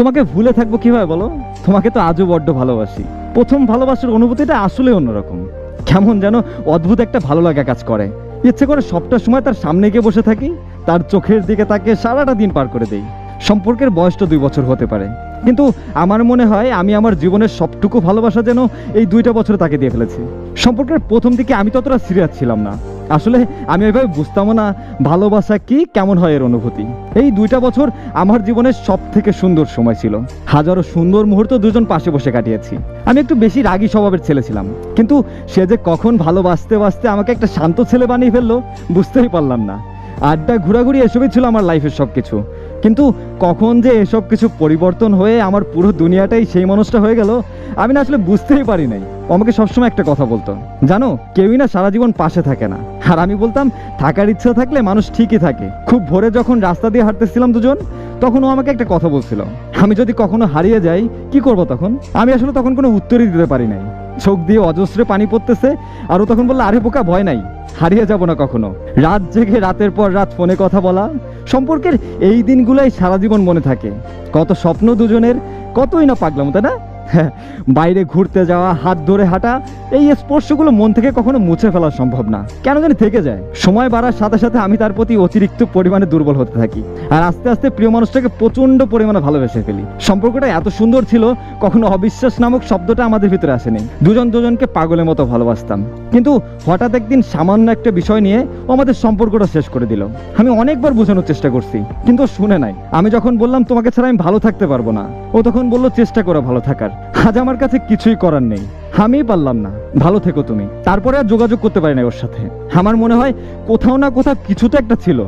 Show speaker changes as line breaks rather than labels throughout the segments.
তোমাকে ভুলে থাকবো কিভাবে বলো? তোমাকে তো আজও বড্ড ভালোবাসি। প্রথম ভালোবাসার অনুভূতিটা আসলে অন্যরকম। কেমন যেন অদ্ভুত একটা ভালো লাগা কাজ করে। ইচ্ছে করে সবটা সময় তার সামনে গিয়ে বসে থাকি, তার চোখের দিকে তাকিয়ে সারাটা দিন পার করে দেই। সম্পর্কের বয়সটা 2 বছর হতে পারে, কিন্তু আমার মনে হয় আমি আমার জীবনের সবটুকু ভালোবাসা যেন এই 2টা বছরে তাকে দিয়ে ফেলেছি। সম্পর্কের প্রথম দিকে আমি ততটা সিরিয়াস ছিলাম না। আসলে আমি ওইভাবে বুঝতামও না ভালোবাসা কি, কেমন হয় এর অনুভূতি। এই 2টা বছর আমার জীবনের সব থেকে সুন্দর সময় ছিল। হাজারো সুন্দর মুহূর্ত দুজন পাশে বসে কাটিয়েছি। আমি একটু বেশি রাগী স্বভাবের ছেলে ছিলাম, কিন্তু সে যে কখন ভালোবাসতে বাসতে আমাকে একটা শান্ত ছেলে বানিয়ে ফেললো বুঝতেই পারলাম না। আড্ডা ঘোরাঘুরি এসবই ছিল আমার লাইফের সব কিছু, কিন্তু কখন যে এসব কিছু পরিবর্তন হয়ে আমার পুরো দুনিয়াটাই সেই মানুষটা হয়ে গেল আমি না আসলে বুঝতেই পারি নাই। আমাকে সবসময় একটা কথা বলতো, জানো কেউই না সারা জীবন পাশে থাকে না। আর আমি বলতাম থাকার ইচ্ছা থাকলে মানুষ ঠিকই থাকে। খুব ভোরে যখন রাস্তা দিয়ে হাঁটতেছিলাম দুজন, তখন ও আমাকে একটা কথা বলছিল, আমি যদি কখনো হারিয়ে যাই কি করব তখন। আমি আসলে তখন কোনো উত্তরই দিতে পারি নাই। চোখ দিয়ে অজস্রে পানি পড়তেছে, আর ও তখন বললো, আরে বোকা ভয় নাই, হারিয়ে যাব না কখনো। রাত জেগে রাতের পর রাত ফোনে কথা বলা, সম্পর্কের এই দিনগুলোই সারা জীবন মনে থাকে। কত স্বপ্ন দুজনের, কতই না পাগলাম, তাই না? বাইরে ঘুরতে যাওয়া, হাত ধরে হাঁটা, এই স্পর্শগুলো মন থেকে কখনো মুছে ফেলা সম্ভব না, কেন জানি থেকে যায়। সময় বাড়ার সাথে সাথে আমি তার প্রতি অতিরিক্ত পরিমাণে দুর্বল হতে থাকি, আর আস্তে আস্তে প্রিয় মানুষটাকে প্রচন্ড পরিমাণে ভালোবেসে ফেলি। সম্পর্কটা এত সুন্দর ছিল, কখনো অবিশ্বাস নামক শব্দটা আমাদের ভিতরে আসেনি। দুজন দুজনকে পাগলের মতো ভালোবাসতাম, কিন্তু হঠাৎ একদিন সামান্য একটা বিষয় নিয়ে ও আমাদের সম্পর্কটা শেষ করে দিল। আমি অনেকবার বোঝানোর চেষ্টা করছি, কিন্তু ও শুনে নাই। আমি যখন বললাম তোমাকে ছাড়া আমি ভালো থাকতে পারবো না, ও তখন বললো চেষ্টা করো ভালো থাকার। আজ আমার কাছে কিছুই করার নেই, আমিই পারলাম না, ভালো থেকো তুমি। তারপরে আর যোগাযোগ করতে পারি না ওর সাথে। আমার মনে হয় কোথাও না কোথাও কিছু তো একটা ছিল,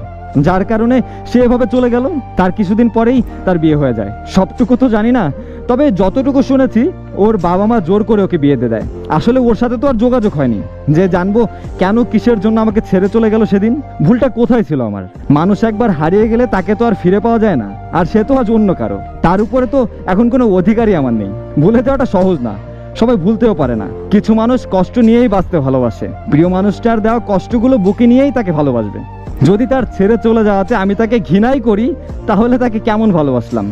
যার কারণে সে এভাবে চলে গেল। তার কিছুদিন পরেই তার বিয়ে হয়ে যায়। সবটুকু তো জানি না, তবে যতটুকু শুনেছি ওর বাবা মা জোর করে ওকে বিয়ে দিয়ে দেয়। আসলে ওর সাথে তো আর যোগাযোগ হয়নি যে জানবো কেন কিসের জন্য আমাকে ছেড়ে চলে গেল সেদিন। ভুলটা কোথায় ছিল আমার? মানুষ একবার হারিয়ে গেলে তাকে তো আর ফিরে পাওয়া যায় না, আর সে তো আজ অন্য কারো। তার উপরে তো এখন কোনো অধিকারই আমার নেই। ভুলে যাওয়াটা সহজ না, সবাই ভুলতেও পারে না। কিছু মানুষ কষ্ট নিয়েই বাঁচতে ভালোবাসে। প্রিয় মানুষটার দেওয়া কষ্টগুলো বুকে নিয়েই তাকে ভালোবাসবে। যদি তার ছেড়ে চলে যাওয়াতে আমি তাকে ঘৃণাই করি, তাহলে তাকে কেমন ভালোবাসলাম?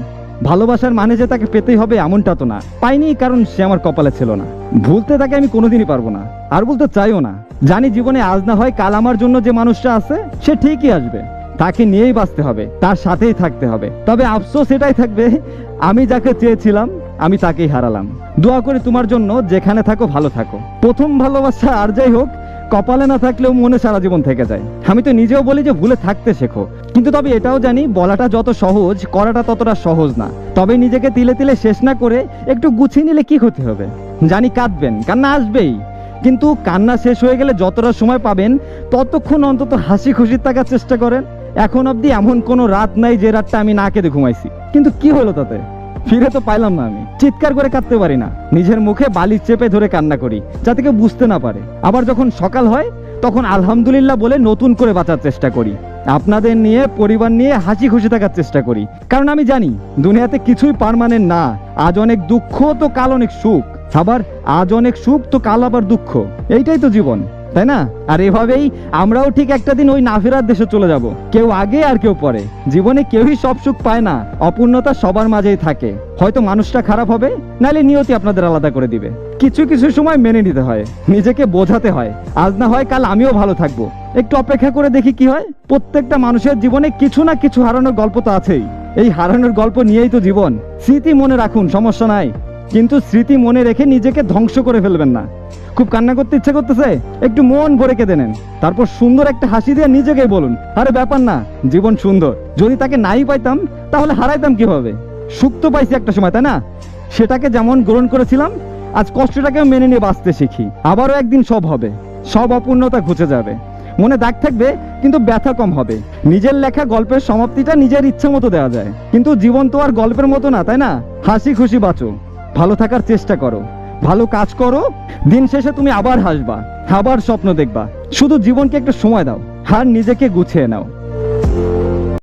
ভালোবাসার মানে যে তাকে পেতেই হবে এমনটা তো না। পাইনি কারণ সে আমার কপালে ছিল না। ভুলতে তাকে আমি কোনোদিনই পারবো না, আর বলতে চাইও না। জানি জীবনে আজ না হয় কাল আমার জন্য যে মানুষটা আছে সে ঠিকই আসবে। তাকে নিয়েই বাঁচতে হবে, তার সাথেই থাকতে হবে। তবে আফসোস এটাই থাকবে, আমি যাকে চেয়েছিলাম আমি তাকেই হারালাম। দোয়া করি তোমার জন্য, যেখানে থাকো ভালো থাকো। প্রথম ভালোবাসা আর যাই হোক, কপালে না থাকলেও মনে সারা জীবন থেকে যায়। আমি তো নিজেও বলি যে ভুলে থাকতে শেখো, কিন্তু তবে এটাও জানি বলাটা যত সহজ, করাটা ততটা সহজ না। তবে নিজেকে তিলে তিলে শেষ না করে একটু গুছিয়ে নিলে কি ক্ষতি হবে? জানি কাঁদবেন, কান্না আসবেই, কিন্তু কান্না শেষ হয়ে গেলে যতটা সময় পাবেন ততক্ষণ অন্তত হাসি খুশি থাকার চেষ্টা করেন। এখন অবধি এমন কোনো রাত নাই যে রাতটা আমি না কেঁদে ঘুমাইছি, কিন্তু কি হলো তাতে? ফিরে তো পাইলাম না। আমি চিৎকার করে কাঁদতে পারি না, নিজের মুখে বালি চেপে ধরে কান্না করি যাতে কেউ বুঝতে না পারে। আবার যখন সকাল হয় তখন আলহামদুলিল্লাহ বলে নতুন করে বাঁচার চেষ্টা করি। আপনাদের নিয়ে, পরিবার নিয়ে হাসি খুশি থাকার চেষ্টা করি, কারণ আমি জানি দুনিয়াতে কিছুই পার্মানেন্ট না। আজ অনেক দুঃখ তো কাল অনেক সুখ, আবার আজ অনেক সুখ তো কাল আবার দুঃখ। এইটাই তো জীবন, তাই না? আর এভাবেই আমরাও ঠিক একটা দিন ওই না ফেরার দেশে চলে যাব, কেউ আগে আর কেউ পরে। জীবনে কেউই সব সুখ পায় না, অপূর্ণতা সবার মাঝেই থাকে। হয়তো মানুষটা খারাপ হবে, নাহলে নিয়তি আপনাদের আলাদা করে দিবে। কিছু কিছু সময় মেনে নিতে হয়, নিজেকে বোঝাতে হয়, আজ না হয় কাল আমিও ভালো থাকবো। একটু অপেক্ষা করে দেখি কি হয়। প্রত্যেকটা মানুষের জীবনে কিছু না কিছু হারানোর গল্প তো আছেই। এই হারানোর গল্প নিয়েই তো জীবন। স্মৃতি মনে রাখুন, সমস্যা নাই, কিন্তু স্মৃতি মনে রেখে নিজেকে ধ্বংস করে ফেলবেন না। খুব কান্না করতে ইচ্ছে করতেছে, একটু মন ভরে কেঁদে নেন, তারপর সুন্দর একটা হাসি দিয়ে নিজেকেই বলুন, আরে ব্যাপার না, জীবন সুন্দর। যদি তাকে নাই পাইতাম তাহলে হারাইতাম কিভাবে? সুখ তো পাইছি একটা সময়, তাই না? সেটাকে যেমন গ্রহণ করেছিলাম, আজ কষ্টটাকেও মেনে নিয়ে বাঁচতে শিখি। আবারও একদিন সব হবে, সব অপূর্ণতা ঘুচে যাবে, মনে দাগ থাকবে কিন্তু ব্যথা কম হবে। নিজের লেখা গল্পের সমাপ্তিটা নিজের ইচ্ছা মতো দেওয়া যায়, কিন্তু জীবন তো আর গল্পের মতো না, তাই না? হাসি খুশি বাঁচো, ভালো থাকার চেষ্টা করো, ভালো কাজ করো। দিন শেষে তুমি আবার হাসবা, আবার স্বপ্ন দেখবা। শুধু জীবনকে একটু সময় দাও আর নিজেকে গুছিয়ে নাও।